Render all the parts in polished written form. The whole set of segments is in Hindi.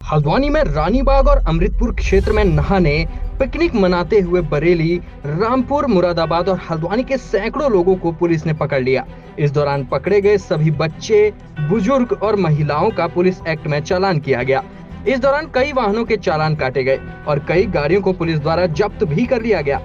हल्द्वानी में रानीबाग और अमृतपुर क्षेत्र में नहाने पिकनिक मनाते हुए बरेली, रामपुर, मुरादाबाद और हल्द्वानी के सैकड़ों लोगों को पुलिस ने पकड़ लिया। इस दौरान पकड़े गए सभी बच्चे, बुजुर्ग और महिलाओं का पुलिस एक्ट में चालान किया गया। इस दौरान कई वाहनों के चालान काटे गए और कई गाड़ियों को पुलिस द्वारा जब्त भी कर लिया गया।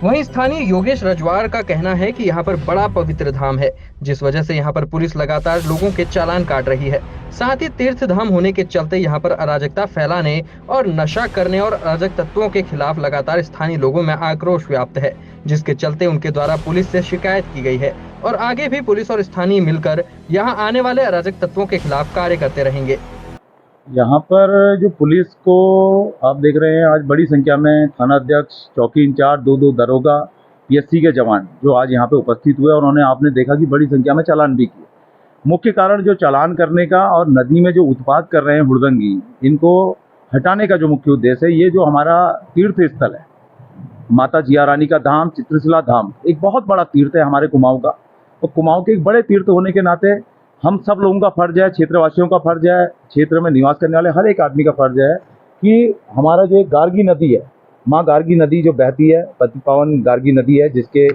वहीं स्थानीय योगेश रजवार का कहना है कि यहाँ पर बड़ा पवित्र धाम है, जिस वजह से यहाँ पर पुलिस लगातार लोगों के चालान काट रही है। साथ ही तीर्थ धाम होने के चलते यहाँ पर अराजकता फैलाने और नशा करने और अराजक तत्वों के खिलाफ लगातार स्थानीय लोगों में आक्रोश व्याप्त है, जिसके चलते उनके द्वारा पुलिस से शिकायत की गई है और आगे भी पुलिस और स्थानीय मिलकर यहाँ आने वाले अराजक तत्वों के खिलाफ कार्य करते रहेंगे। यहाँ पर जो पुलिस को आप देख रहे हैं, आज बड़ी संख्या में थाना अध्यक्ष, चौकी इंचार्ज, दो दरोगा, पीएससी के जवान जो आज यहाँ पे उपस्थित हुए और उन्होंने आपने देखा कि बड़ी संख्या में चालान भी किए। मुख्य कारण जो चालान करने का और नदी में जो उत्पात कर रहे हैं हुड़दंगी, इनको हटाने का जो मुख्य उद्देश्य है, ये जो हमारा तीर्थ स्थल है, माता जिया रानी का धाम, चित्रशिला धाम, एक बहुत बड़ा तीर्थ है हमारे कुमाऊँ का। और कुमाऊँ के एक बड़े तीर्थ होने के नाते हम सब लोगों का फर्ज है, क्षेत्रवासियों का फर्ज है, क्षेत्र में निवास करने वाले हर एक आदमी का फर्ज है कि हमारा जो एक गार्गी नदी है, माँ गार्गी नदी जो बहती है, पति पावन गार्गी नदी है, जिसके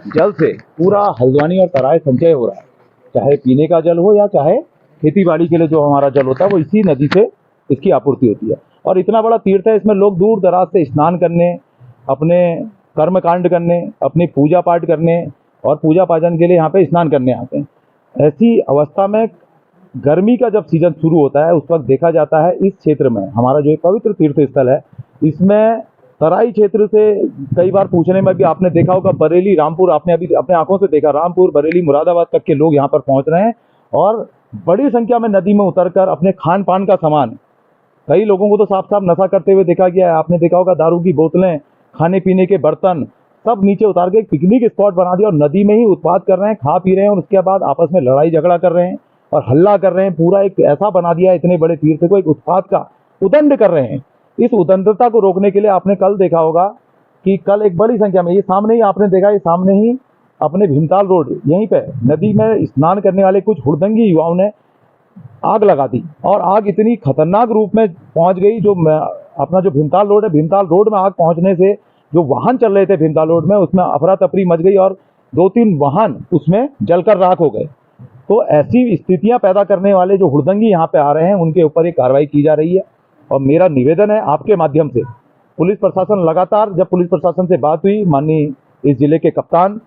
जल से पूरा हल्द्वानी और तराई संचय हो रहा है। चाहे पीने का जल हो या चाहे खेती बाड़ी के लिए जो हमारा जल होता है, वो इसी नदी से इसकी आपूर्ति होती है। और इतना बड़ा तीर्थ है, इसमें लोग दूर दराज से स्नान करने, अपने कर्म कांड करने, अपनी पूजा पाठ करने और पूजा पाजन के लिए यहाँ पे स्नान करने आते हैं। ऐसी अवस्था में गर्मी का जब सीजन शुरू होता है, उस वक्त देखा जाता है इस क्षेत्र में हमारा जो एक पवित्र तीर्थ स्थल है, इसमें तराई क्षेत्र से कई बार पूछने में भी आपने देखा होगा, बरेली, रामपुर, आपने अभी अपने आंखों से देखा, रामपुर, बरेली, मुरादाबाद तक के लोग यहाँ पर पहुँच रहे हैं और बड़ी संख्या में नदी में उतरकर अपने खान पान का सामान, कई लोगों को तो साफ साफ नशा करते हुए देखा गया है। आपने देखा होगा दारू की बोतलें, खाने पीने के बर्तन सब नीचे उतार के एक पिकनिक स्पॉट बना दिया और नदी में ही उत्पात कर रहे हैं, खा पी रहे हैं और उसके बाद आपस में लड़ाई झगड़ा कर रहे हैं और हल्ला कर रहे हैं। पूरा एक ऐसा बना दिया है, इतने बड़े तीर्थ को एक उत्पात का उदंड कर रहे हैं। इस उदंडता को रोकने के लिए आपने कल देखा होगा कि कल एक बड़ी संख्या में, ये सामने ही आपने देखा, ये सामने ही अपने भीमताल रोड, यहीं पे नदी में स्नान करने वाले कुछ हुड़दंगी युवाओं ने आग लगा दी और आग इतनी खतरनाक रूप में पहुंच गई, जो अपना जो भीमताल रोड है, भीमताल रोड में आग पहुंचने से जो वाहन चल रहे थे भीमताल रोड में, उसमें अफरा तफरी मच गई और 2-3 वाहन उसमें जलकर राख हो गए। तो ऐसी स्थितियां पैदा करने वाले जो हुड़दंगी यहाँ पे आ रहे हैं, उनके ऊपर एक कार्रवाई की जा रही है। और मेरा निवेदन है आपके माध्यम से, पुलिस प्रशासन लगातार, जब पुलिस प्रशासन से बात हुई, माननीय इस जिले के कप्तान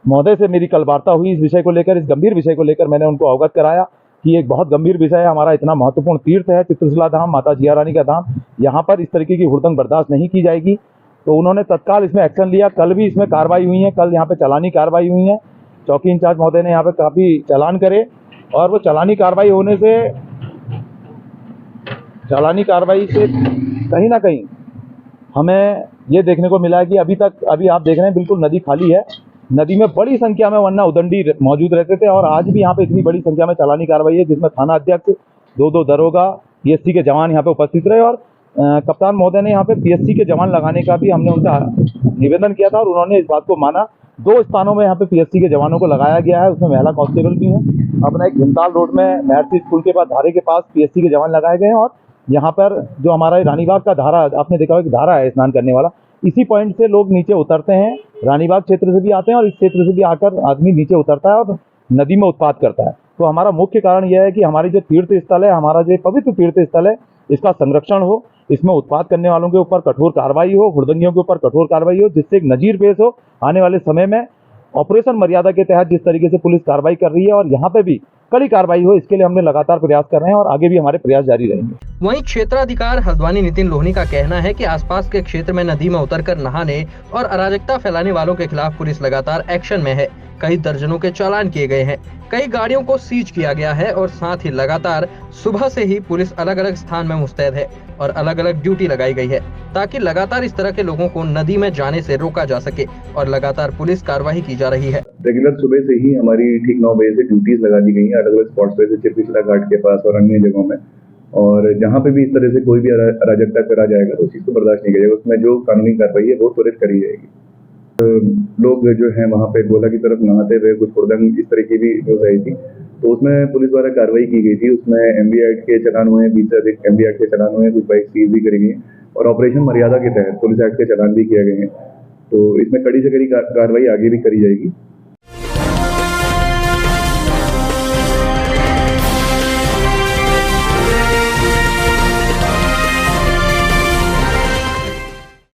महोदय से मेरी कल वार्ता हुई इस विषय को लेकर, इस गंभीर विषय को लेकर मैंने उनको अवगत कराया कि एक बहुत गंभीर विषय है, हमारा इतना महत्वपूर्ण तीर्थ है चित्रशिला धाम, माता जिया रानी का धाम, यहाँ पर इस तरीके की हुड़दंग बर्दाश्त नहीं की जाएगी। तो उन्होंने तत्काल इसमें एक्शन लिया। कल भी इसमें कार्रवाई हुई है, कल यहाँ पे चालानी कार्रवाई हुई है। चौकी इंचार्ज महोदय ने यहाँ पे काफ़ी चालान करे और वो चालानी कार्रवाई होने से, चालानी कार्रवाई से कहीं ना कहीं हमें ये देखने को मिला है कि अभी आप देख रहे हैं बिल्कुल नदी खाली है। नदी में बड़ी संख्या में वरना उदंडी मौजूद रहते थे और आज भी यहाँ पे इतनी बड़ी संख्या में चालानी कार्रवाई है, जिसमें थाना अध्यक्ष, दो दरोगा, पीएससी के जवान यहाँ पे उपस्थित रहे और कप्तान महोदय ने यहाँ पे पीएससी के जवान लगाने का भी हमने उनका निवेदन किया था और उन्होंने इस बात को माना। 2 स्थानों में यहाँ पे पीएससी के जवानों को लगाया गया है, उसमें महिला कांस्टेबल भी हैं। अपना एक भीमताल रोड में महर्षि स्कूल के पास धारे के पास पीएससी के जवान लगाए गए हैं और यहाँ पर जो हमारा रानीबाग का धारा, आपने देखा होगा कि धारा है स्नान करने वाला, इसी पॉइंट से लोग नीचे उतरते हैं, रानीबाग क्षेत्र से भी आते हैं और इस क्षेत्र से भी आकर आदमी नीचे उतरता है और नदी में उत्पात करता है। तो हमारा मुख्य कारण यह है कि हमारी जो तीर्थ स्थल है, हमारा जो पवित्र तीर्थ स्थल है, इसका संरक्षण हो, इसमें उत्पात करने वालों के ऊपर कठोर कार्रवाई हो, हुड़दंगियों के ऊपर कठोर कार्रवाई हो, जिससे एक नजीर पेश हो। आने वाले समय में ऑपरेशन मर्यादा के तहत जिस तरीके से पुलिस कार्रवाई कर रही है और यहाँ पे भी कड़ी कार्रवाई हो, इसके लिए हमने लगातार प्रयास कर रहे हैं और आगे भी हमारे प्रयास जारी रहेंगे। वहीं क्षेत्राधिकार हल्द्वानी नितिन लोहनी का कहना है कि आसपास के क्षेत्र में नदी में उतरकर नहाने और अराजकता फैलाने वालों के खिलाफ पुलिस लगातार एक्शन में है। कई दर्जनों के चालान किए गए हैं, कई गाड़ियों को सीज किया गया है और साथ ही लगातार सुबह से ही पुलिस अलग अलग स्थान में मुस्तैद है और अलग अलग ड्यूटी लगाई गई है, ताकि लगातार इस तरह के लोगों को नदी में जाने से रोका जा सके और लगातार पुलिस कार्रवाई की जा रही है। रेगुलर सुबह से ही हमारी ठीक 9 बजे से ड्यूटीज लगा दी गई हैं अलग अलग स्पॉट्स पे, चित्रशिला घाट के पास और अन्य जगहों में। और जहाँ पे भी इस तरह से कोई भी अराजकता करा जाएगा तो उस चीज़ को बर्दाश्त नहीं किया जाएगा, उसमें जो कानूनी कार्रवाई है वो त्वरित करी जाएगी। लोग जो है वहाँ पे गोला की तरफ नहाते हुए कुछ हुड़दंग इस तरह की भी न्यूज आई थी, तो उसमें पुलिस द्वारा कार्रवाई की गई थी। उसमें एमवी एक्ट के चालान हुए हैं, 20 से अधिक एमवी एक्ट के चालान हुए हैं, कुछ बाइक सीज भी करी गई हैं और ऑपरेशन मर्यादा के तहत पुलिस एक्ट के चालान भी किए गए हैं। तो इसमें कड़ी से कड़ी कार्रवाई आगे भी करी जाएगी।